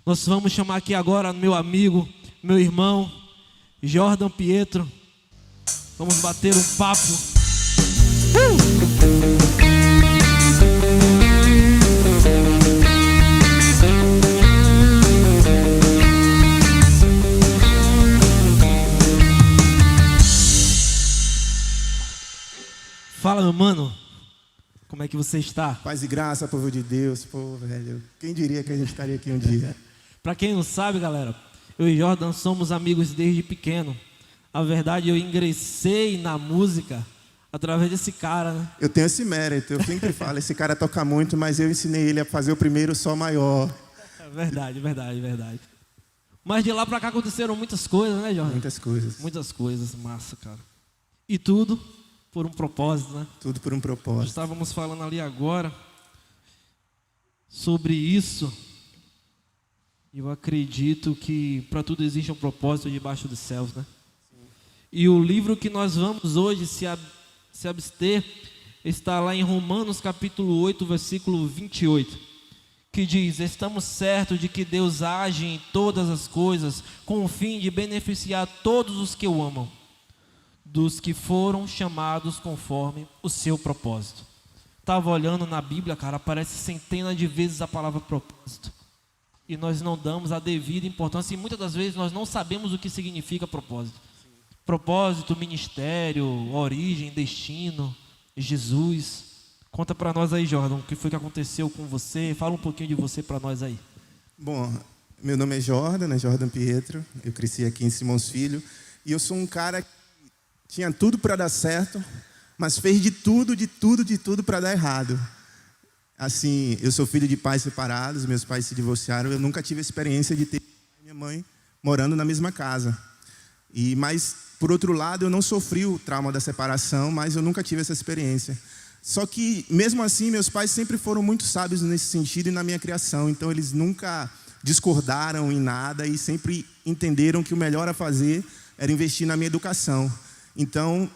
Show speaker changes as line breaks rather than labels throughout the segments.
Nós vamos chamar aqui agora meu amigo, meu irmão, Jordan Pietro. Vamos bater um papo. Fala, meu mano. Como é que você está?
Paz e graça, povo de Deus. Pô, velho, quem diria que a gente estaria aqui um dia?
Pra quem não sabe, galera, eu e Jordan somos amigos desde pequeno. A verdade, eu ingressei na música através desse cara, né?
Eu tenho esse mérito, eu sempre falo, esse cara toca muito, mas eu ensinei ele a fazer o primeiro Sol maior.
Verdade. Mas de lá pra cá aconteceram muitas coisas, né, Jordan?
Muitas coisas.
Muitas coisas, massa, cara. E tudo por um propósito, né?
Tudo por um
Nós
propósito.
estávamos falando ali agora sobre isso. Eu acredito que para tudo existe um propósito debaixo dos céus, né? E o livro que nós vamos hoje se abster está lá em Romanos capítulo 8, versículo 28, que diz: estamos certos de que Deus age em todas as coisas com o fim de beneficiar todos os que o amam, dos que foram chamados conforme o seu propósito. Estava olhando na Bíblia, cara, aparece centenas de vezes a palavra propósito. E nós não damos a devida importância, e muitas das vezes nós não sabemos o que significa propósito. Propósito, ministério, origem, destino, Jesus. Conta para nós aí, Jordan, o que foi que aconteceu com você? Fala um pouquinho de você para nós aí.
Bom, meu nome é Jordan, né? Jordan Pietro. Eu cresci aqui em Simões Filho. E eu sou um cara que tinha tudo para dar certo, mas fez de tudo para dar errado. Assim, eu sou filho de pais separados, meus pais se divorciaram. Eu nunca tive a experiência de ter minha mãe morando na mesma casa. Mas, por outro lado, eu não sofri o trauma da separação, mas eu nunca tive essa experiência. Só que, mesmo assim, meus pais sempre foram muito sábios nesse sentido e na minha criação. Então, eles nunca discordaram em nada e sempre entenderam que o melhor a fazer era investir na minha educação. Então,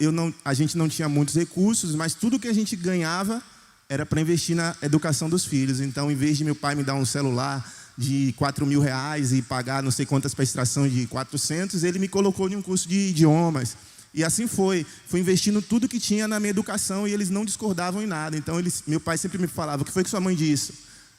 a gente não tinha muitos recursos, mas tudo que a gente ganhava era para investir na educação dos filhos. Então, em vez de meu pai me dar um celular de R$4.000 e pagar não sei quantas para extração de 400, ele me colocou em um curso de idiomas. E assim foi. Fui investindo tudo que tinha na minha educação e eles não discordavam em nada. Então, meu pai sempre me falava: o que foi que sua mãe disse?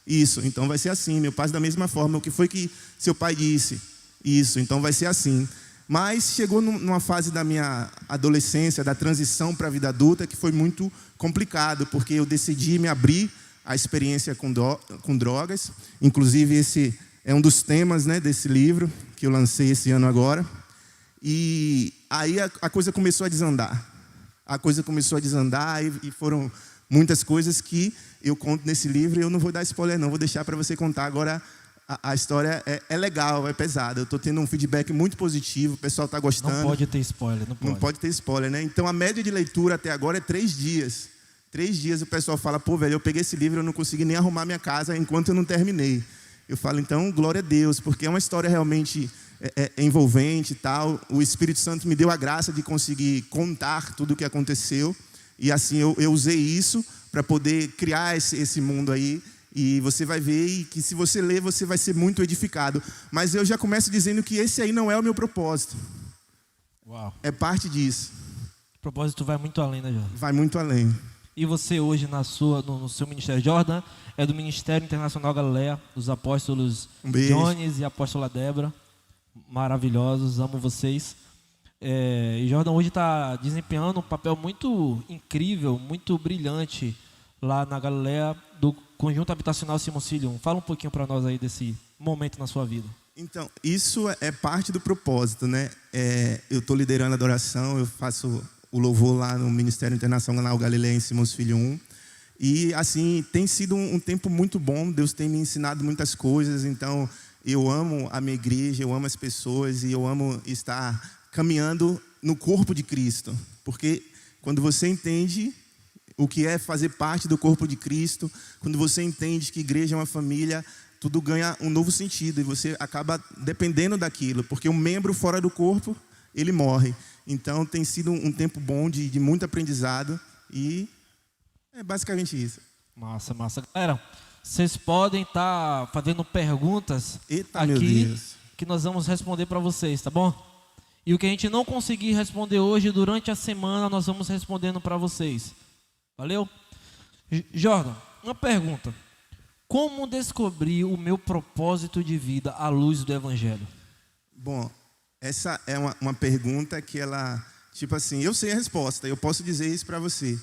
Isso, então vai ser assim. Meu pai da mesma forma: o que foi que seu pai disse? Isso, então vai ser assim. Mas chegou numa fase da minha adolescência, da transição para a vida adulta, que foi muito complicado, porque eu decidi me abrir à experiência com drogas. Inclusive, esse é um dos temas, né, desse livro que eu lancei esse ano agora. E aí a coisa começou a desandar. E foram muitas coisas que eu conto nesse livro. E eu não vou dar spoiler, não. Vou deixar para você contar agora. A história é legal, é pesada. Eu estou tendo um feedback muito positivo, o pessoal está gostando.
Não pode ter spoiler, não pode.
Não pode ter spoiler, né? Então, a média de leitura até agora é 3 dias. 3 dias o pessoal fala: pô, velho, eu peguei esse livro e eu não consegui nem arrumar minha casa enquanto eu não terminei. Eu falo: então, glória a Deus, porque é uma história realmente envolvente e tal. O Espírito Santo me deu a graça de conseguir contar tudo o que aconteceu. E assim, eu usei isso para poder criar esse mundo aí. E você vai ver que se você ler, você vai ser muito edificado. Mas eu já começo dizendo que esse aí não é o meu propósito.
Uau.
É parte disso.
O propósito vai muito além, né, Jordan?
Vai muito além.
E você hoje no seu ministério, Jordan, é do Ministério Internacional Galileia, dos apóstolos Jones e a apóstola Débora. Maravilhosos, amo vocês. E Jordan hoje está desempenhando um papel muito incrível, muito brilhante lá na Galileia do Conjunto Habitacional Simões Filho. Fala um pouquinho para nós aí desse momento na sua vida.
Então, isso é parte do propósito, né? Eu estou liderando a adoração, eu faço o louvor lá no Ministério Internacional Galileia em Simões Filho 1. E, assim, tem sido um tempo muito bom. Deus tem me ensinado muitas coisas. Então, eu amo a minha igreja, eu amo as pessoas e eu amo estar caminhando no corpo de Cristo. Porque quando você entende o que é fazer parte do corpo de Cristo, quando você entende que igreja é uma família, tudo ganha um novo sentido e você acaba dependendo daquilo, porque um membro fora do corpo, ele morre. Então tem sido um tempo bom de muito aprendizado e é basicamente isso.
Massa. Galera, Vocês podem estar fazendo perguntas
Eita, meu
aqui
Deus.
que nós vamos responder para vocês, tá bom? E o que a gente não conseguir responder hoje, durante a semana, nós vamos respondendo para vocês. Valeu? Jordan, uma pergunta. Como descobrir o meu propósito de vida à luz do Evangelho?
Bom, essa é uma pergunta que ela, tipo assim, eu sei a resposta, eu posso dizer isso para você.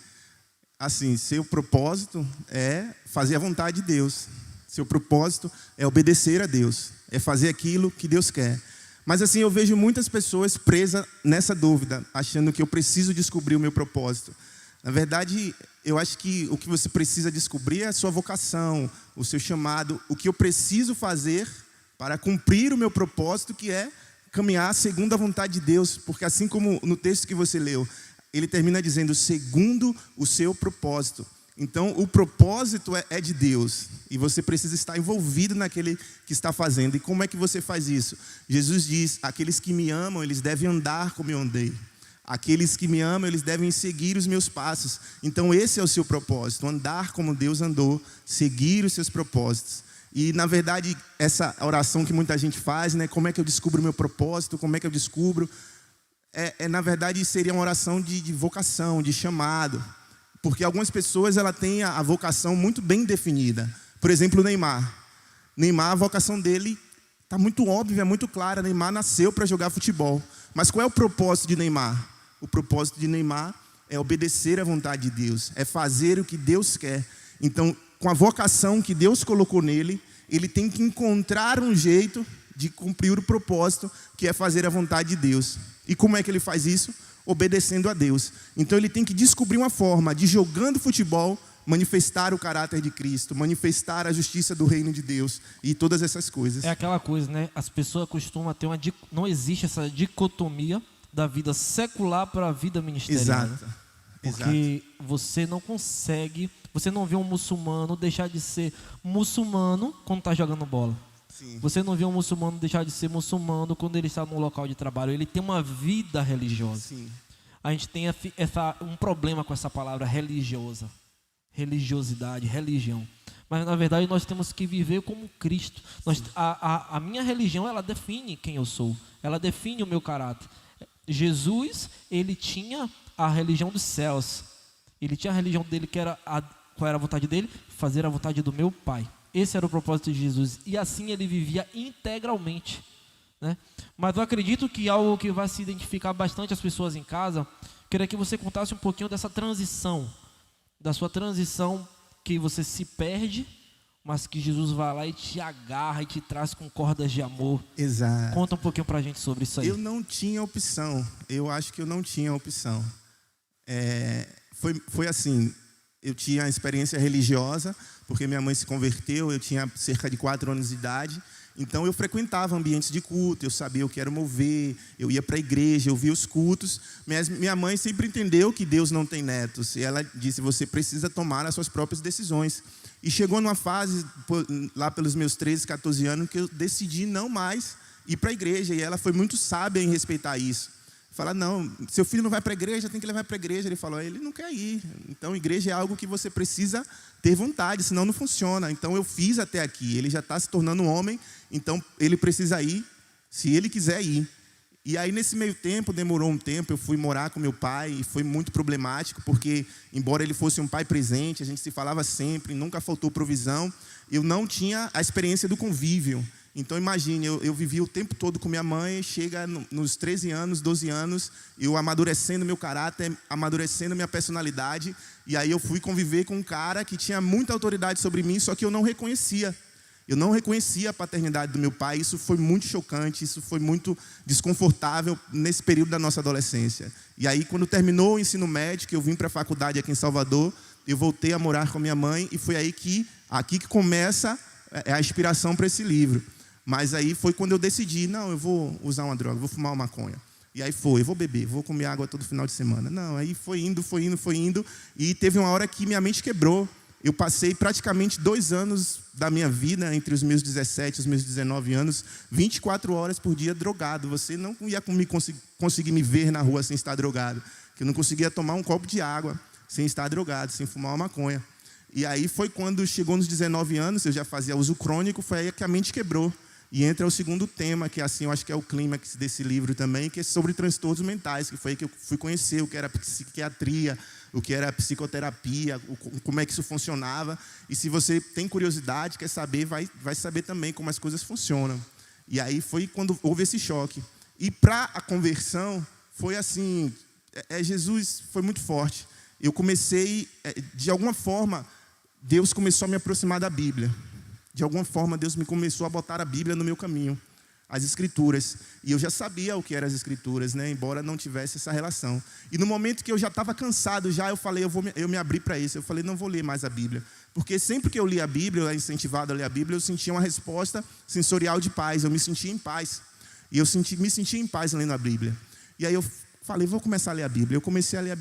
Assim, seu propósito é fazer a vontade de Deus. Seu propósito é obedecer a Deus, é fazer aquilo que Deus quer. Mas assim, eu vejo muitas pessoas presas nessa dúvida, achando que eu preciso descobrir o meu propósito. Na verdade, eu acho que o que você precisa descobrir é a sua vocação, o seu chamado, o que eu preciso fazer para cumprir o meu propósito, que é caminhar segundo a vontade de Deus. Porque assim como no texto que você leu, ele termina dizendo, segundo o seu propósito. Então, o propósito é de Deus. E você precisa estar envolvido naquele que está fazendo. E como é que você faz isso? Jesus diz, aqueles que me amam, eles devem andar como eu andei. Aqueles que me amam, eles devem seguir os meus passos. Então, esse é o seu propósito. Andar como Deus andou. Seguir os seus propósitos. E, na verdade, essa oração que muita gente faz, né? Como é que eu descubro o meu propósito? Como é que eu descubro? Na verdade, seria uma oração de vocação, de chamado. Porque algumas pessoas ela têm a vocação muito bem definida. Por exemplo, o Neymar. Neymar, a vocação dele está muito óbvia, muito clara. Neymar nasceu para jogar futebol. Mas qual é o propósito de Neymar? O propósito de Neymar é obedecer à vontade de Deus. É fazer o que Deus quer. Então, com a vocação que Deus colocou nele, ele tem que encontrar um jeito de cumprir o propósito, que é fazer a vontade de Deus. E como é que ele faz isso? Obedecendo a Deus. Então ele tem que descobrir uma forma de, jogando futebol, manifestar o caráter de Cristo, manifestar a justiça do reino de Deus e todas essas coisas.
É aquela coisa, né? As pessoas costumam ter não existe essa dicotomia da vida secular para a vida ministerial.
Exato.
Né? Porque você não consegue, você não vê um muçulmano deixar de ser muçulmano quando está jogando bola.
Sim.
Você não vê um muçulmano deixar de ser muçulmano quando ele está no local de trabalho. Ele tem uma vida religiosa.
Sim.
A gente tem um problema com essa palavra religiosa. Religiosidade, religião. Mas na verdade nós temos que viver como Cristo. A minha religião, ela define quem eu sou. Ela define o meu caráter. Jesus, ele tinha a religião dos céus. Ele tinha a religião dele qual era a vontade dele? Fazer a vontade do meu Pai. Esse era o propósito de Jesus. E assim ele vivia integralmente, né? Mas eu acredito que algo que vai se identificar bastante as pessoas em casa, queria que você contasse um pouquinho dessa transição, da sua transição que você se perde, mas que Jesus vai lá e te agarra e te traz com cordas de amor.
Exato.
Conta um pouquinho pra gente sobre isso aí.
Eu não tinha opção. Eu acho que eu não tinha opção. Foi assim, eu tinha a experiência religiosa, porque minha mãe se converteu, eu tinha cerca de 4 anos de idade. Então eu frequentava ambientes de culto, eu sabia o que era mover, eu ia para a igreja, eu via os cultos. Mas minha mãe sempre entendeu que Deus não tem netos. E ela disse, você precisa tomar as suas próprias decisões. E chegou numa fase, lá pelos meus 13, 14 anos, que eu decidi não mais ir para a igreja. E ela foi muito sábia em respeitar isso. Fala, não, seu filho não vai para a igreja, tem que levar para a igreja. Ele falou, ele não quer ir. Então, igreja é algo que você precisa ter vontade, senão não funciona. Então, eu fiz até aqui. Ele já está se tornando um homem, então ele precisa ir, se ele quiser ir. E aí, nesse meio tempo, demorou um tempo, eu fui morar com meu pai e foi muito problemático, porque, embora ele fosse um pai presente, a gente se falava sempre, nunca faltou provisão, eu não tinha a experiência do convívio. Então, imagine, eu vivi o tempo todo com minha mãe, chega nos 13 anos, 12 anos, eu amadurecendo meu caráter, amadurecendo minha personalidade, e aí eu fui conviver com um cara que tinha muita autoridade sobre mim, só que eu não reconhecia. Eu não reconhecia a paternidade do meu pai, isso foi muito chocante, isso foi muito desconfortável nesse período da nossa adolescência. E aí, quando terminou o ensino médio, que eu vim para a faculdade aqui em Salvador, eu voltei a morar com a minha mãe, e foi aí que começa a inspiração para esse livro. Mas aí foi quando eu decidi, não, eu vou usar uma droga, vou fumar uma maconha. E aí eu vou beber, vou comer água todo final de semana. Não, aí foi indo. E teve uma hora que minha mente quebrou. Eu passei praticamente 2 anos da minha vida, entre os meus 17 e os meus 19 anos, 24 horas por dia drogado. Você não ia conseguir me ver na rua sem estar drogado. Eu não conseguia tomar um copo de água sem estar drogado, sem fumar uma maconha. E aí foi quando chegou nos 19 anos, eu já fazia uso crônico, foi aí que a mente quebrou. E entra o segundo tema, que assim, eu acho que é o clímax desse livro também, que é sobre transtornos mentais, que foi aí que eu fui conhecer o que era psiquiatria, o que era psicoterapia, como é que isso funcionava. E se você tem curiosidade, quer saber, vai saber também como as coisas funcionam. E aí foi quando houve esse choque. E para a conversão, foi assim, Jesus foi muito forte. Eu comecei, de alguma forma, Deus começou a me aproximar da Bíblia. De alguma forma, Deus me começou a botar a Bíblia no meu caminho, as Escrituras. E eu já sabia o que eram as Escrituras, né? Embora não tivesse essa relação. E no momento que eu já estava cansado, eu falei, eu me abri para isso. Eu falei, não vou ler mais a Bíblia. Porque sempre que eu li a Bíblia, eu era incentivado a ler a Bíblia, eu sentia uma resposta sensorial de paz. Eu me sentia em paz. E eu me sentia em paz lendo a Bíblia. E aí eu falei, vou começar a ler a Bíblia. Eu comecei a ler a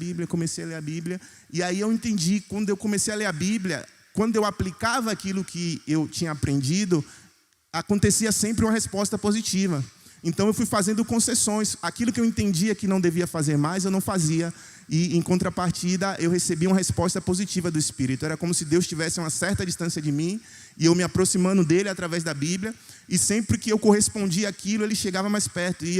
Bíblia, E aí eu entendi, quando eu comecei a ler a Bíblia, quando eu aplicava aquilo que eu tinha aprendido, acontecia sempre uma resposta positiva. Então eu fui fazendo concessões. Aquilo que eu entendia que não devia fazer mais, eu não fazia. E em contrapartida, eu recebia uma resposta positiva do Espírito. Era como se Deus tivesse uma certa distância de mim, e eu me aproximando dele através da Bíblia. E sempre que eu correspondia àquilo, ele chegava mais perto. E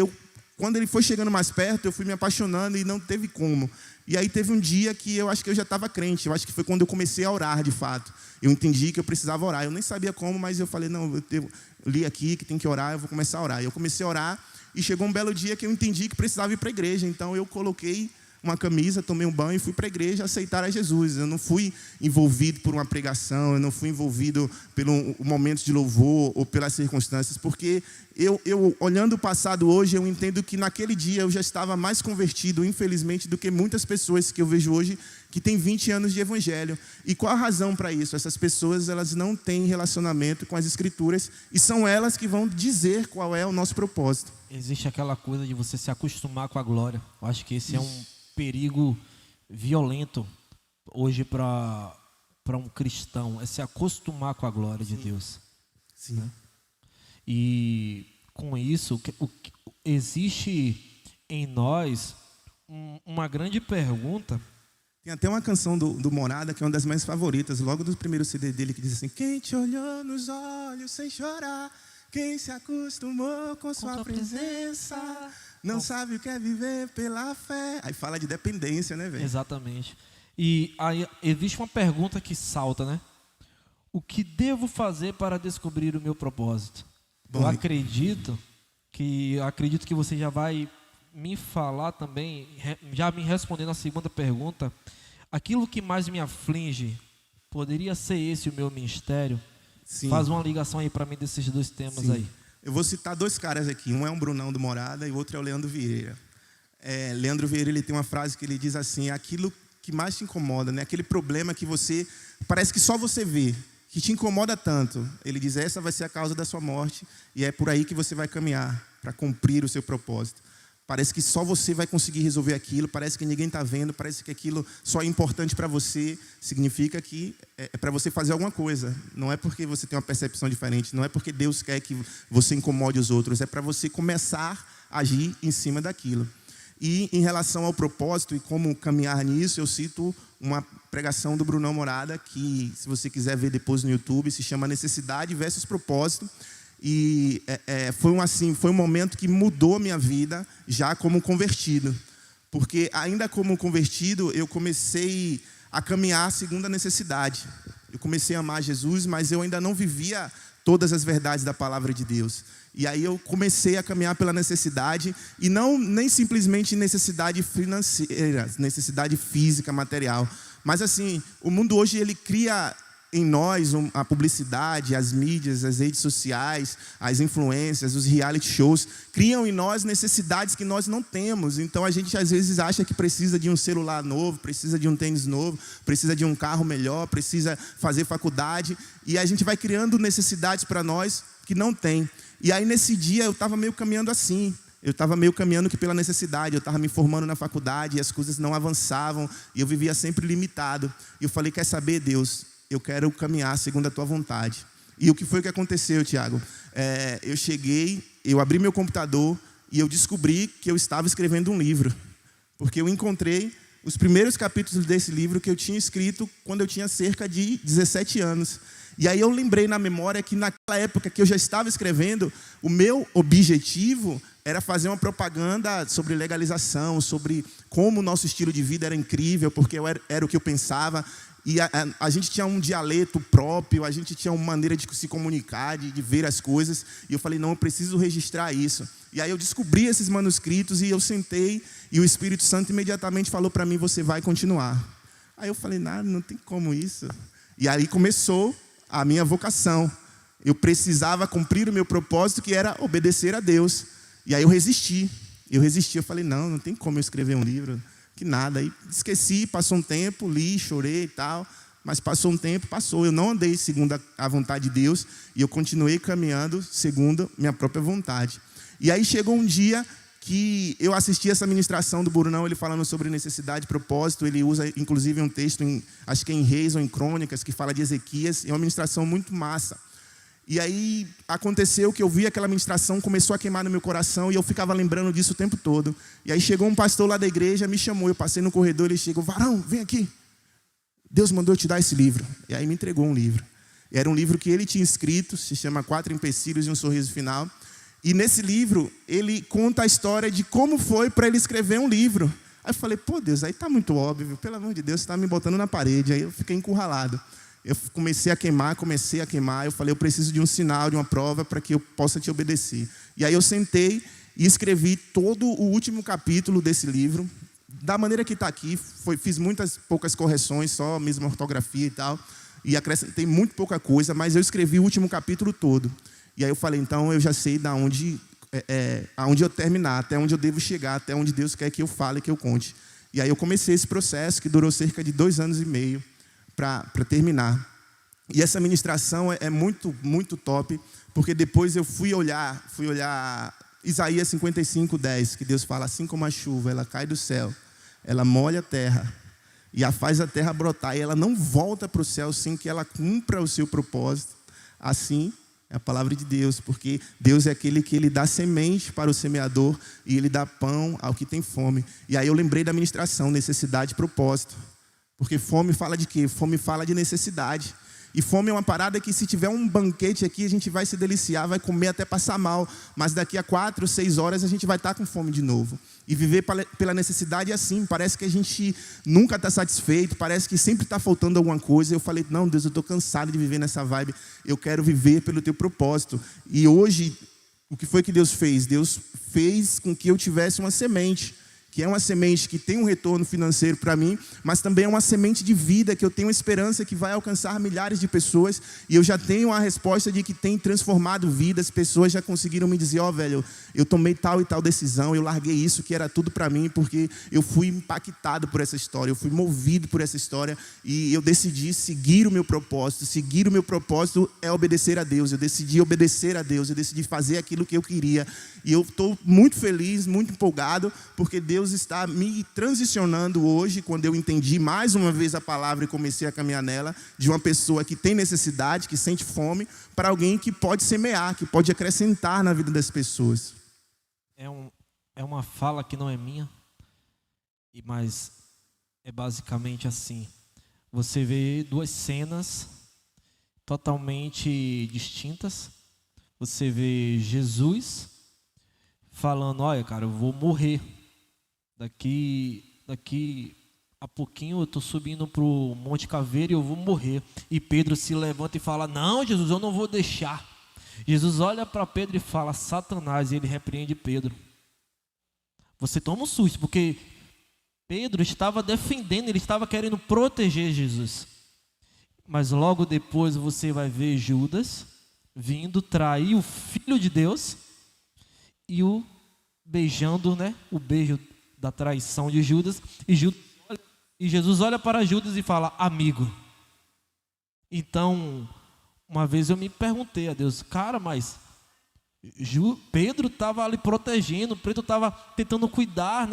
quando ele foi chegando mais perto, eu fui me apaixonando e não teve como. E aí teve um dia que eu acho que eu já estava crente. Eu acho que foi quando eu comecei a orar, de fato. Eu entendi que eu precisava orar. Eu nem sabia como, mas eu falei, não, eu li aqui que tem que orar, eu vou começar a orar. E eu comecei a orar e chegou um belo dia que eu entendi que precisava ir para a igreja. Então eu coloquei uma camisa, tomei um banho e fui para a igreja aceitar a Jesus. Eu não fui envolvido por uma pregação, eu não fui envolvido pelo momento de louvor ou pelas circunstâncias, porque eu olhando o passado hoje, eu entendo que naquele dia eu já estava mais convertido, infelizmente, do que muitas pessoas que eu vejo hoje que têm 20 anos de evangelho. E qual a razão para isso? Essas pessoas, elas não têm relacionamento com as Escrituras e são elas que vão dizer qual é o nosso propósito.
Existe aquela coisa de você se acostumar com a glória. Eu acho que esse é um perigo violento hoje para um cristão, é se acostumar com a glória de Deus.
Sim.
Né? E com isso, existe em nós uma grande pergunta.
Tem até uma canção do Morada, que é uma das minhas favoritas, logo do primeiro CD dele, que diz assim: quem te olhou nos olhos sem chorar, quem se acostumou com sua presença, não sabe o que é viver pela fé. Aí fala de dependência, né, velho?
Exatamente. E aí existe uma pergunta que salta, né? O que devo fazer para descobrir o meu propósito?
Bom,
eu acredito que você já vai me falar também, já me respondendo a segunda pergunta. Aquilo que mais me aflige, poderia ser esse o meu ministério?
Sim.
Faz uma ligação aí para mim desses dois temas. Sim. Aí.
Eu vou citar dois caras aqui. Um é um Brunão do Morada e o outro é o Leandro Vieira. Leandro Vieira, ele tem uma frase que ele diz assim: aquilo que mais te incomoda, né? Aquele problema que você, parece que só você vê, que te incomoda tanto. Ele diz, essa vai ser a causa da sua morte e é por aí que você vai caminhar para cumprir o seu propósito. Parece que só você vai conseguir resolver aquilo, parece que ninguém está vendo, parece que aquilo só é importante para você. Significa que é para você fazer alguma coisa. Não é porque você tem uma percepção diferente, não é porque Deus quer que você incomode os outros, é para você começar a agir em cima daquilo. E em relação ao propósito e como caminhar nisso, eu cito uma pregação do Brunão Morada, que se você quiser ver depois no YouTube, se chama Necessidade versus Propósito. E foi um momento que mudou a minha vida já como convertido. Porque ainda como convertido, eu comecei a caminhar segundo a necessidade. Eu comecei a amar Jesus, mas eu ainda não vivia todas as verdades da palavra de Deus. E aí eu comecei a caminhar pela necessidade, e nem simplesmente necessidade financeira, necessidade física, material. Mas assim, o mundo hoje ele cria em nós a publicidade, as mídias, as redes sociais, as influências, os reality shows, criam em nós necessidades que nós não temos. Então a gente às vezes acha que precisa de um celular novo, precisa de um tênis novo, precisa de um carro melhor, precisa fazer faculdade, e a gente vai criando necessidades para nós que não tem. E aí nesse dia eu estava meio caminhando assim. Eu estava meio caminhando que pela necessidade. Eu estava me formando na faculdade e as coisas não avançavam. E eu vivia sempre limitado. E eu falei, quer saber, Deus? Eu quero caminhar segundo a tua vontade. E o que foi que aconteceu, Tiago? Eu abri meu computador e eu descobri que eu estava escrevendo um livro. Porque eu encontrei os primeiros capítulos desse livro que eu tinha escrito quando eu tinha cerca de 17 anos. E aí eu lembrei na memória que naquela época que eu já estava escrevendo, o meu objetivo era fazer uma propaganda sobre legalização, sobre como o nosso estilo de vida era incrível, porque era o que eu pensava. E a gente tinha um dialeto próprio, a gente tinha uma maneira de se comunicar, de ver as coisas. E eu falei, não, eu preciso registrar isso. E aí eu descobri esses manuscritos e eu sentei e o Espírito Santo imediatamente falou para mim, você vai continuar. Aí eu falei, não tem como isso. E aí começou a minha vocação. Eu precisava cumprir o meu propósito, que era obedecer a Deus. E aí eu resisti. Eu falei, não tem como eu escrever um livro. Que nada, aí esqueci, passou um tempo, li, chorei e tal, mas passou um tempo, passou. Eu não andei segundo a vontade de Deus e eu continuei caminhando segundo minha própria vontade. E aí chegou um dia que eu assisti essa ministração do Brunão, ele falando sobre necessidade e propósito. Ele usa inclusive um texto, acho que é em Reis ou em Crônicas, que fala de Ezequias. É uma ministração muito massa. E aí aconteceu que eu vi aquela ministração, começou a queimar no meu coração e eu ficava lembrando disso o tempo todo. E aí chegou um pastor lá da igreja, me chamou, eu passei no corredor, ele chegou, varão, vem aqui. Deus mandou eu te dar esse livro. E aí me entregou um livro. Era um livro que ele tinha escrito, se chama 4 Empecilhos e um Sorriso Final. E nesse livro, ele conta a história de como foi para ele escrever um livro. Aí eu falei, pô Deus, aí está muito óbvio, pelo amor de Deus, você está me botando na parede. Aí eu fiquei encurralado. Eu comecei a queimar, eu falei, eu preciso de um sinal, de uma prova para que eu possa te obedecer. E aí eu sentei e escrevi todo o último capítulo desse livro, da maneira que está aqui, fiz poucas correções, só mesmo ortografia e tal, e acrescentei muito pouca coisa, mas eu escrevi o último capítulo todo. E aí eu falei, então eu já sei aonde eu terminar, até onde eu devo chegar, até onde Deus quer que eu fale, que eu conte. E aí eu comecei esse processo, que durou cerca de 2 anos e meio, para terminar. E essa ministração é muito, muito top, porque depois eu fui olhar Isaías 55:10, que Deus fala, assim como a chuva, ela cai do céu, ela molha a terra, e faz a terra brotar, e ela não volta para o céu sem que ela cumpra o seu propósito. Assim é a palavra de Deus, porque Deus é aquele que ele dá semente para o semeador, e ele dá pão ao que tem fome. E aí eu lembrei da ministração, necessidade e propósito. Porque fome fala de quê? Fome fala de necessidade. E fome é uma parada que se tiver um banquete aqui, a gente vai se deliciar, vai comer até passar mal. Mas daqui a 4, 6 horas a gente vai estar com fome de novo. E viver pela necessidade é assim, parece que a gente nunca está satisfeito, parece que sempre está faltando alguma coisa. Eu falei, não Deus, eu estou cansado de viver nessa vibe, eu quero viver pelo teu propósito. E hoje, o que foi que Deus fez? Deus fez com que eu tivesse uma semente, que é uma semente que tem um retorno financeiro para mim, mas também é uma semente de vida, que eu tenho esperança que vai alcançar milhares de pessoas, e eu já tenho a resposta de que tem transformado vidas. Pessoas já conseguiram me dizer, velho, eu tomei tal e tal decisão, eu larguei isso que era tudo para mim, porque eu fui impactado por essa história, eu fui movido por essa história, e eu decidi seguir o meu propósito. Seguir o meu propósito é obedecer a Deus. Eu decidi obedecer a Deus, eu decidi fazer aquilo que eu queria, e eu estou muito feliz, muito empolgado, porque Deus está me transicionando hoje, quando eu entendi mais uma vez a palavra e comecei a caminhar nela, de uma pessoa que tem necessidade, que sente fome, para alguém que pode semear, que pode acrescentar na vida das pessoas.
É uma fala que não é minha, mas é basicamente assim. Você vê 2 cenas totalmente distintas. Você vê Jesus falando, olha cara, eu vou morrer. Daqui a pouquinho eu estou subindo para o Monte Caveiro e eu vou morrer. E Pedro se levanta e fala, não Jesus, eu não vou deixar. Jesus olha para Pedro e fala, Satanás, e ele repreende Pedro. Você toma um susto, porque Pedro estava defendendo, ele estava querendo proteger Jesus. Mas logo depois você vai ver Judas vindo trair o Filho de Deus e o beijando, o beijo da traição de Judas, e Jesus olha para Judas e fala, amigo. Então, uma vez eu me perguntei a Deus, cara, mas Pedro estava ali protegendo, Pedro estava tentando cuidar,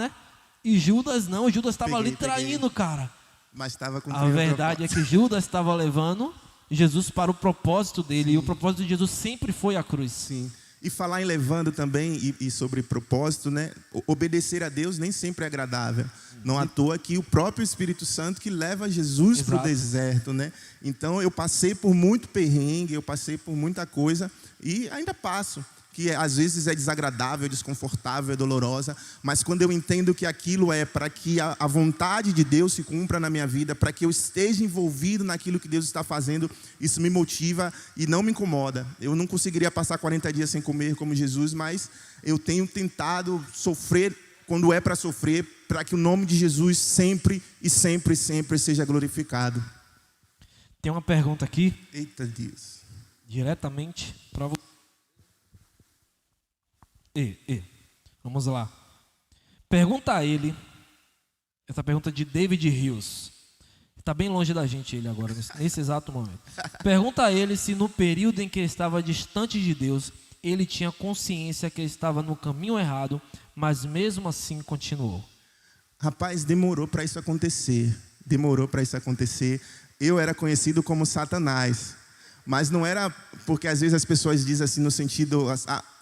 e Judas não, Judas estava ali traindo, cara.
Mas estava com
a verdade é que Judas estava levando Jesus para o propósito dele. Sim. E o propósito de Jesus sempre foi a cruz.
Sim. E falar em levando também, e sobre propósito, né? Obedecer a Deus nem sempre é agradável. Não à toa que o próprio Espírito Santo que leva Jesus para o deserto, né? Então eu passei por muito perrengue, eu passei por muita coisa e ainda passo. Que às vezes é desagradável, desconfortável, é dolorosa, mas quando eu entendo que aquilo é para que a vontade de Deus se cumpra na minha vida, para que eu esteja envolvido naquilo que Deus está fazendo, isso me motiva e não me incomoda. Eu não conseguiria passar 40 dias sem comer como Jesus, mas eu tenho tentado sofrer quando é para sofrer, para que o nome de Jesus sempre e sempre, sempre seja glorificado.
Tem uma pergunta aqui.
Eita Deus.
Diretamente para você. Vamos lá. Pergunta a ele. Essa pergunta de David Rios. Está bem longe da gente ele agora, nesse exato momento. Pergunta a ele se no período em que ele estava distante de Deus, ele tinha consciência que ele estava no caminho errado, mas mesmo assim continuou.
Rapaz, demorou para isso acontecer. Demorou para isso acontecer. Eu era conhecido como Satanás. Mas não era porque às vezes as pessoas dizem assim no sentido,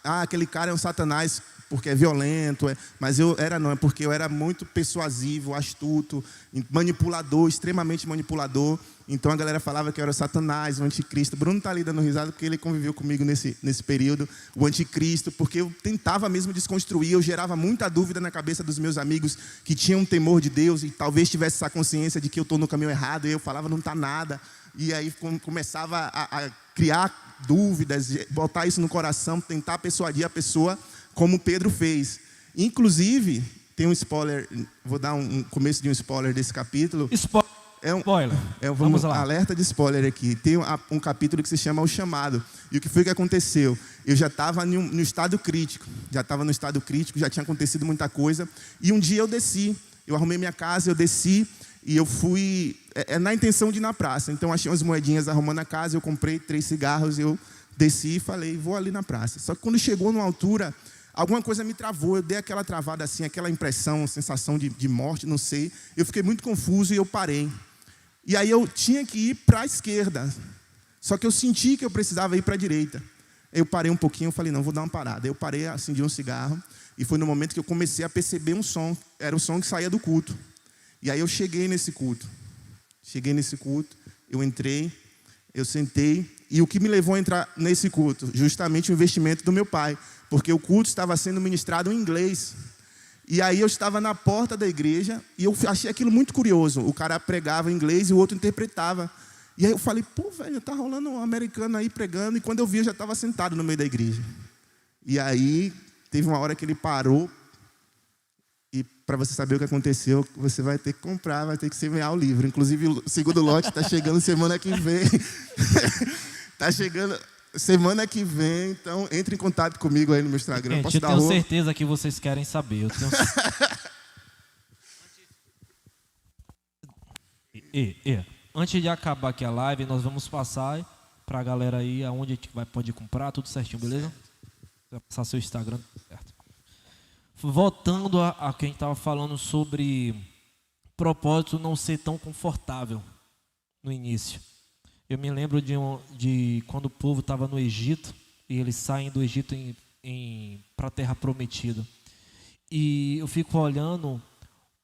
aquele cara é um Satanás porque é violento, mas eu era não, é porque eu era muito persuasivo, astuto, manipulador, extremamente manipulador. Então a galera falava que eu era Satanás, o anticristo. Bruno está ali dando risada porque ele conviveu comigo nesse período, o anticristo, porque eu tentava mesmo desconstruir, eu gerava muita dúvida na cabeça dos meus amigos que tinham um temor de Deus e talvez tivesse essa consciência de que eu estou no caminho errado, e eu falava, não está nada. E aí começava a criar dúvidas, botar isso no coração, tentar persuadir a pessoa, como Pedro fez. Inclusive, tem um spoiler, vou dar um começo de um spoiler desse capítulo.
Spoiler.
Vamos lá. Alerta de spoiler aqui. Tem um capítulo que se chama O Chamado. E o que foi que aconteceu? Eu já estava no estado crítico. Já tinha acontecido muita coisa. E um dia eu desci. Eu arrumei minha casa, eu desci. E eu fui na intenção de ir na praça. Então, achei umas moedinhas arrumando a casa, eu comprei 3 cigarros, eu desci e falei, vou ali na praça. Só que quando chegou numa altura, alguma coisa me travou, eu dei aquela travada assim, aquela impressão, sensação de morte, não sei. Eu fiquei muito confuso e eu parei. E aí eu tinha que ir para a esquerda. Só que eu senti que eu precisava ir para a direita. Eu parei um pouquinho, eu falei, não, vou dar uma parada. Eu parei, acendi um cigarro, e foi no momento que eu comecei a perceber um som. Era o som que saía do culto. E aí eu cheguei nesse culto, eu entrei, eu sentei, e o que me levou a entrar nesse culto? Justamente o investimento do meu pai, porque o culto estava sendo ministrado em inglês. E aí eu estava na porta da igreja, e eu achei aquilo muito curioso, o cara pregava em inglês e o outro interpretava. E aí eu falei, pô, velho, tá rolando um americano aí pregando, e quando eu vi eu já estava sentado no meio da igreja. E aí teve uma hora que ele parou, e para você saber o que aconteceu, você vai ter que comprar, vai ter que semear o livro. Inclusive, o segundo lote está chegando semana que vem. Está chegando semana que vem, então entre em contato comigo aí no meu Instagram.
Gente, eu tenho certeza que vocês querem saber. Antes de acabar aqui a live, nós vamos passar para a galera aí aonde a gente pode comprar, tudo certinho, beleza? Vai passar seu Instagram, certo? Voltando a quem estava falando sobre propósito não ser tão confortável no início. Eu me lembro de quando o povo estava no Egito e eles saem do Egito para a Terra Prometida. E eu fico olhando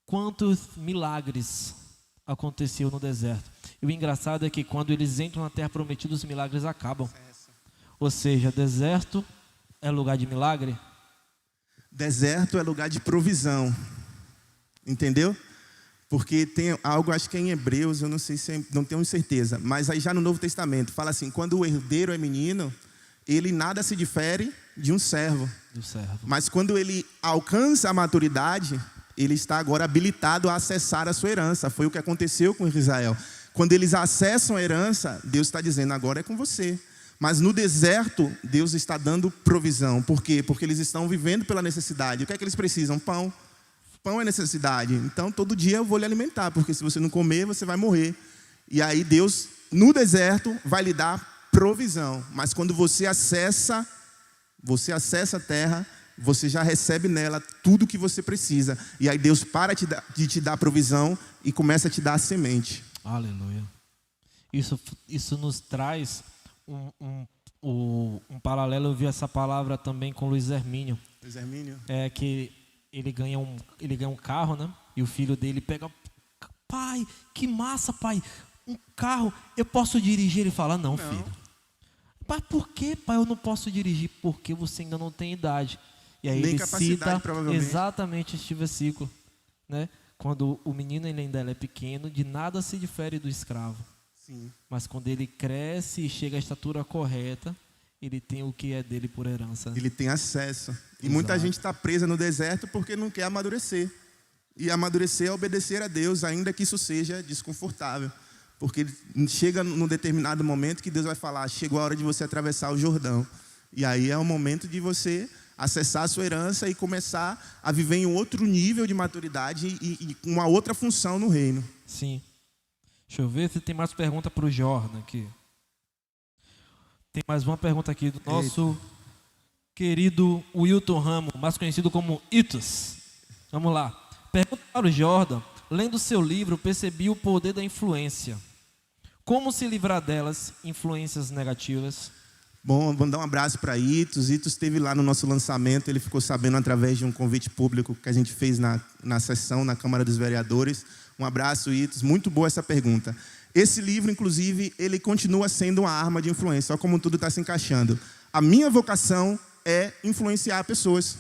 quantos milagres aconteciam no deserto. E o engraçado é que quando eles entram na Terra Prometida, os milagres acabam. Ou seja, deserto é lugar de milagre?
Deserto é lugar de provisão, entendeu? Porque tem algo, acho que é em Hebreus, eu não sei se não tenho certeza, mas aí já no Novo Testamento fala assim, quando o herdeiro é menino, ele nada se difere de um servo. Mas quando ele alcança a maturidade, ele está agora habilitado a acessar a sua herança. Foi o que aconteceu com Israel. Quando eles acessam a herança, Deus está dizendo, agora é com você. Mas no deserto, Deus está dando provisão. Por quê? Porque eles estão vivendo pela necessidade. O que é que eles precisam? Pão. Pão é necessidade. Então, todo dia eu vou lhe alimentar, porque se você não comer, você vai morrer. E aí Deus, no deserto, vai lhe dar provisão. Mas quando você acessa a terra, você já recebe nela tudo o que você precisa. E aí Deus para de te dar provisão e começa a te dar a semente.
Aleluia. Isso nos traz Um paralelo, eu vi essa palavra também com Luiz Hermínio.
Luiz Hermínio?
É que ele ganha um carro, né? E o filho dele pega, pai, que massa, pai, um carro, eu posso dirigir? Ele fala, não, filho. Mas por que, pai, eu não posso dirigir? Porque você ainda não tem idade. E aí
Nem
ele
capacidade,
cita
provavelmente.
exatamente este versículo, né? Quando o menino ainda é pequeno, de nada se difere do escravo.
Sim.
Mas quando ele cresce e chega à estatura correta, ele tem o que é dele por herança.
Ele tem acesso. E
Exato.
muita gente está presa no deserto porque não quer amadurecer. E amadurecer é obedecer a Deus, ainda que isso seja desconfortável. Porque chega num determinado momento que Deus vai falar, chegou a hora de você atravessar o Jordão. E aí é o momento de você acessar a sua herança e começar a viver em outro nível de maturidade e uma outra função no reino.
Sim. Deixa eu ver se tem mais pergunta para o Jordan aqui. Tem mais uma pergunta aqui do nosso querido Wilton Ramos, mais conhecido como Itos. Vamos lá. Pergunta para o Jordan. Lendo seu livro, percebi o poder da influência. Como se livrar delas, influências negativas?
Bom, vamos dar um abraço para Itos. Itos esteve lá no nosso lançamento, ele ficou sabendo através de um convite público que a gente fez na sessão, na Câmara dos Vereadores. Um abraço, Itos. Muito boa essa pergunta. Esse livro, inclusive, ele continua sendo uma arma de influência. Olha como tudo está se encaixando. A minha vocação é influenciar pessoas.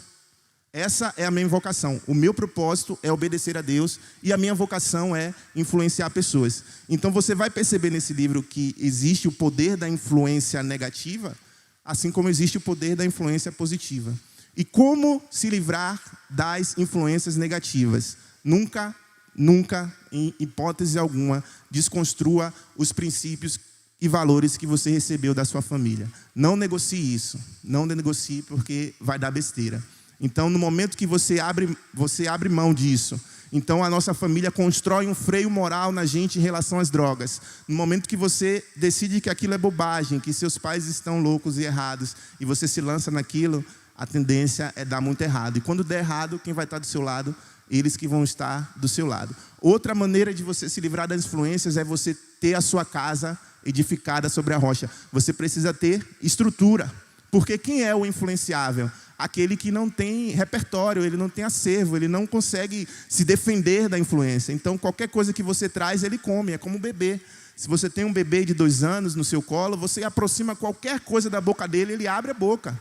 Essa é a minha vocação. O meu propósito é obedecer a Deus e a minha vocação é influenciar pessoas. Então você vai perceber nesse livro que existe o poder da influência negativa, assim como existe o poder da influência positiva. E como se livrar das influências negativas? Nunca, em hipótese alguma, desconstrua os princípios e valores que você recebeu da sua família. Não negocie isso. Não negocie porque vai dar besteira. Então, no momento que você abre mão disso, então a nossa família constrói um freio moral na gente em relação às drogas. No momento que você decide que aquilo é bobagem, que seus pais estão loucos e errados, e você se lança naquilo, a tendência é dar muito errado. E quando der errado, quem vai estar do seu lado? Eles que vão estar do seu lado. Outra maneira de você se livrar das influências é você ter a sua casa edificada sobre a rocha. Você precisa ter estrutura. Porque quem é o influenciável? Aquele que não tem repertório, ele não tem acervo, ele não consegue se defender da influência. Então, qualquer coisa que você traz, ele come, é como um bebê. Se você tem um bebê de 2 anos no seu colo, você aproxima qualquer coisa da boca dele, ele abre a boca.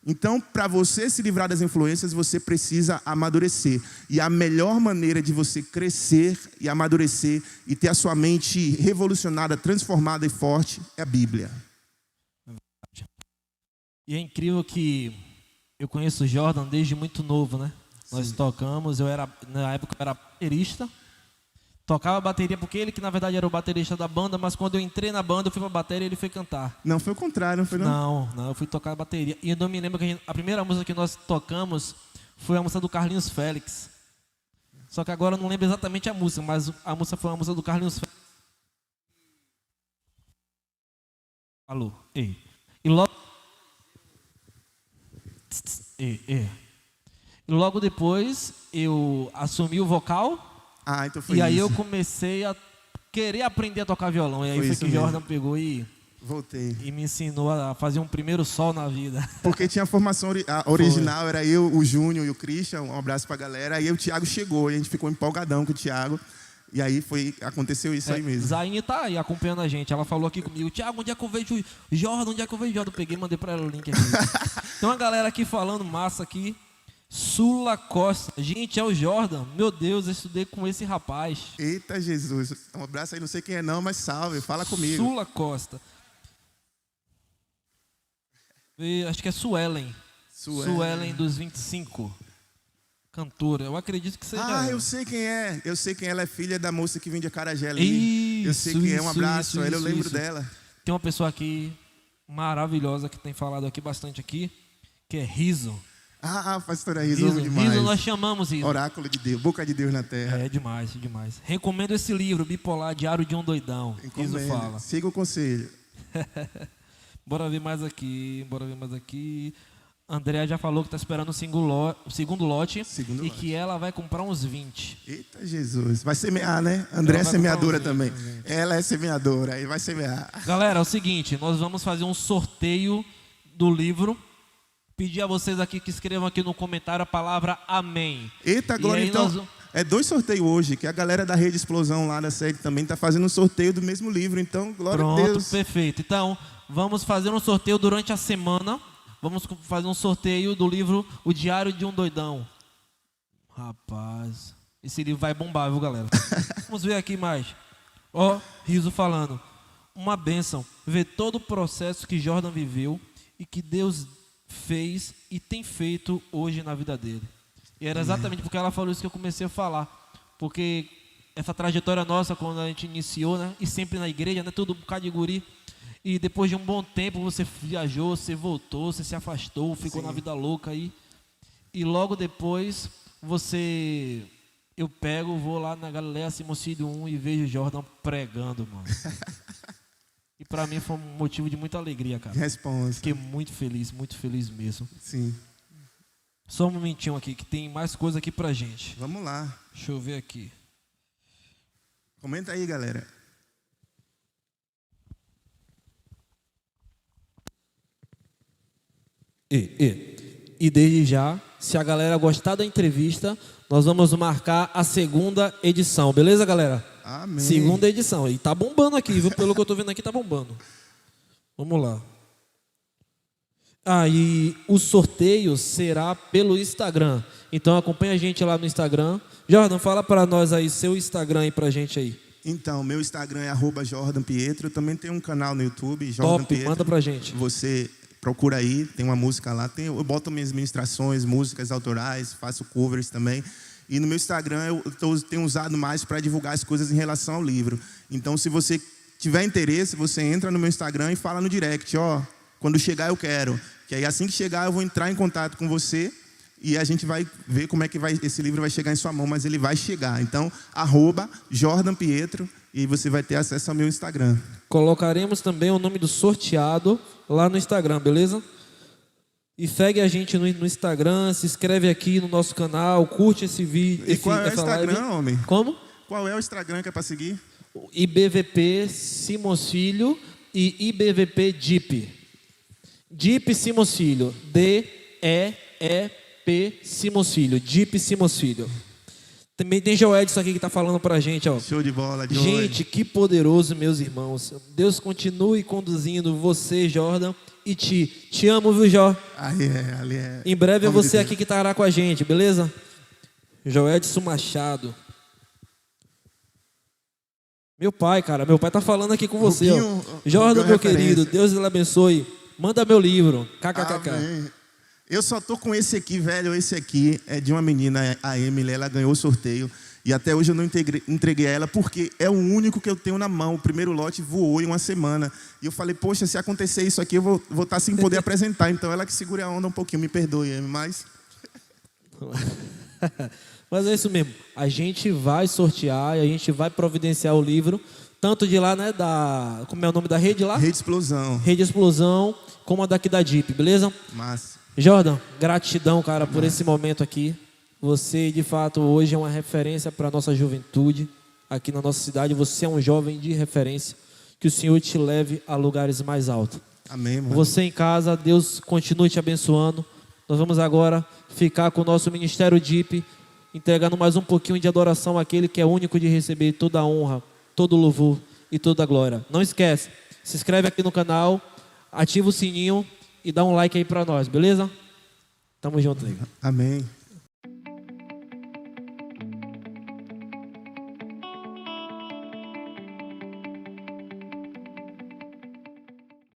Então, para você se livrar das influências, você precisa amadurecer. E a melhor maneira de você crescer e amadurecer e ter a sua mente revolucionada, transformada e forte é a Bíblia.
E é incrível que eu conheço o Jordan desde muito novo, né? Sim. Nós tocamos, na época eu era baterista. Tocava bateria porque ele que na verdade era o baterista da banda, mas quando eu entrei na banda, eu fui pra bateria e ele foi cantar.
Não, foi o contrário, não foi não?
Não, eu fui tocar bateria. E eu não me lembro que a primeira música que nós tocamos foi a música do Carlinhos Félix. Só que agora eu não lembro exatamente a música, mas a música foi a música do Carlinhos Félix. Alô, ei. E logo depois eu assumi o vocal.
Então foi
e aí
isso.
eu comecei a querer aprender a tocar violão. E aí foi que o Jordan pegou e me ensinou a fazer um primeiro sol na vida.
Porque tinha a formação original, era eu, o Júnior e o Christian, um abraço pra galera. Aí o Thiago chegou e a gente ficou empolgadão com o Thiago. E aí aconteceu isso aí mesmo.
Zaine tá aí acompanhando a gente. Ela falou aqui comigo, Thiago, onde é que eu vejo o Jordan? Onde é que eu vejo o Jordan? Eu peguei e mandei pra ela o link aqui. Tem uma galera aqui falando massa aqui. Sula Costa. Gente, é o Jordan. Meu Deus, eu estudei com esse rapaz.
Eita Jesus. Um abraço aí, não sei quem é não, mas salve. Fala comigo.
Sula Costa. Acho que é Suelen. Suelen dos 25. Cantora. Eu acredito que seja.
Eu sei quem é. Eu sei quem ela é, filha da moça que vende acarajé ali. Eu sei quem é. Um abraço. Eu lembro dela.
Tem uma pessoa aqui maravilhosa que tem falado aqui bastante aqui, que é Riso.
Pastora Riso, demais.
Riso, nós chamamos Riso.
Oráculo de Deus, boca de Deus na terra.
É demais. Recomendo esse livro, Bipolar, Diário de um Doidão. Riso fala.
Siga o conselho.
Bora ver mais aqui. Andréa já falou que está esperando o segundo lote
Segundo
e
lote.
que ela vai comprar uns 20.
Eita Jesus, vai semear, né? André é
vai
semeadora
comprar um
também.
vinho,
Ela é semeadora, aí vai semear.
Galera, é o seguinte, nós vamos fazer um sorteio do livro. Pedir a vocês aqui que escrevam aqui no comentário a palavra amém.
Eita,
E
Glória,
aí
então,
nós-
é 2 sorteios hoje, que a galera da Rede Explosão lá da sede também tá fazendo um sorteio do mesmo livro, então, glória a
Pronto,
Deus.
perfeito. Então, vamos fazer um sorteio durante a semana. Vamos fazer um sorteio do livro O Diário de um Doidão. Rapaz, esse livro vai bombar, viu, galera? Vamos ver aqui mais. Ó, Riso falando. Uma bênção ver todo o processo que Jordan viveu e que Deus fez e tem feito hoje na vida dele. E era exatamente porque ela falou isso que eu comecei a falar. Porque essa trajetória nossa, quando a gente iniciou, né? E sempre na igreja, né? Todo um bocado de guri. E depois de um bom tempo você viajou, você voltou, você se afastou, ficou
Sim.
na vida louca aí. E logo depois eu vou lá na Galileia Simocídio 1 e vejo Jordan pregando, mano. E pra mim foi um motivo de muita alegria, cara.
Responsa.
Fiquei muito feliz mesmo.
Sim.
Só um momentinho aqui, que tem mais coisa aqui pra gente.
Vamos lá.
Deixa eu ver aqui.
Comenta aí, galera.
E desde já, se a galera gostar da entrevista, nós vamos marcar a segunda edição, beleza, galera?
Amém.
Segunda edição. E tá bombando aqui, viu? Pelo que eu tô vendo aqui, tá bombando. Vamos lá. E o sorteio será pelo Instagram. Então acompanha a gente lá no Instagram. Jordan, fala para nós aí seu Instagram aí pra gente aí.
Então, meu Instagram é @JordanPietro. Eu também tenho um canal no YouTube, Jordan
Top,
Pietro.
manda pra gente.
Você procura aí, tem uma música lá. Eu boto minhas ministrações, músicas autorais, faço covers também. E no meu Instagram eu tenho usado mais para divulgar as coisas em relação ao livro. Então, se você tiver interesse, você entra no meu Instagram e fala no direct, quando chegar eu quero. Que aí assim que chegar eu vou entrar em contato com você e a gente vai ver como é que esse livro vai chegar em sua mão, mas ele vai chegar. Então, @JordanPietro e você vai ter acesso ao meu Instagram.
Colocaremos também o nome do sorteado lá no Instagram, beleza? E segue a gente no Instagram, se inscreve aqui no nosso canal, curte esse vídeo.
E qual é o
essa
Instagram,
live.
homem?
Como?
Qual é o Instagram que é para seguir?
IBVP Simos Filho e IBVP Deep. Deep Simos Filho. D-E-E-P Simos Filho. Deep Simos Filho. Também tem Joedson aqui que está falando pra gente, ó.
Show de bola, Joey.
Gente, que poderoso, meus irmãos. Deus continue conduzindo você, Jordan, e te amo, viu, Jó?
Ali é.
Em breve é
Nome de
você
Deus.
aqui que estará com a gente, beleza? Joedson Machado. Meu pai, cara, meu pai tá falando aqui com você, ó.
Rubinho,
Jordan,
Rubinho
meu
referência.
querido, Deus lhe abençoe. Manda meu livro, kkkk.
Amém. Eu só tô com esse aqui, velho. Esse aqui é de uma menina, a Emily. Ela ganhou o sorteio. E até hoje eu não entreguei a ela, porque é o único que eu tenho na mão. O primeiro lote voou em uma semana. E eu falei, poxa, se acontecer isso aqui, eu vou estar sem poder apresentar. Então ela que segure a onda um pouquinho. Me perdoe, Emily, mas...
Mas é isso mesmo. A gente vai sortear e a gente vai providenciar o livro, tanto de lá, né, como é o nome da rede lá?
Rede Explosão.
Rede Explosão, como a daqui da Deep, beleza?
Massa.
Jordan, gratidão, cara, por esse momento aqui. Você, de fato, hoje é uma referência para a nossa juventude aqui na nossa cidade. Você é um jovem de referência. Que o Senhor te leve a lugares mais altos.
Amém, mano.
Você em casa, Deus continue te abençoando. Nós vamos agora ficar com o nosso Ministério Deep, entregando mais um pouquinho de adoração àquele que é único de receber toda a honra, todo o louvor e toda a glória. Não esquece, se inscreve aqui no canal, ativa o sininho e dá um like aí para nós, beleza? Tamo junto, aí.
Amém.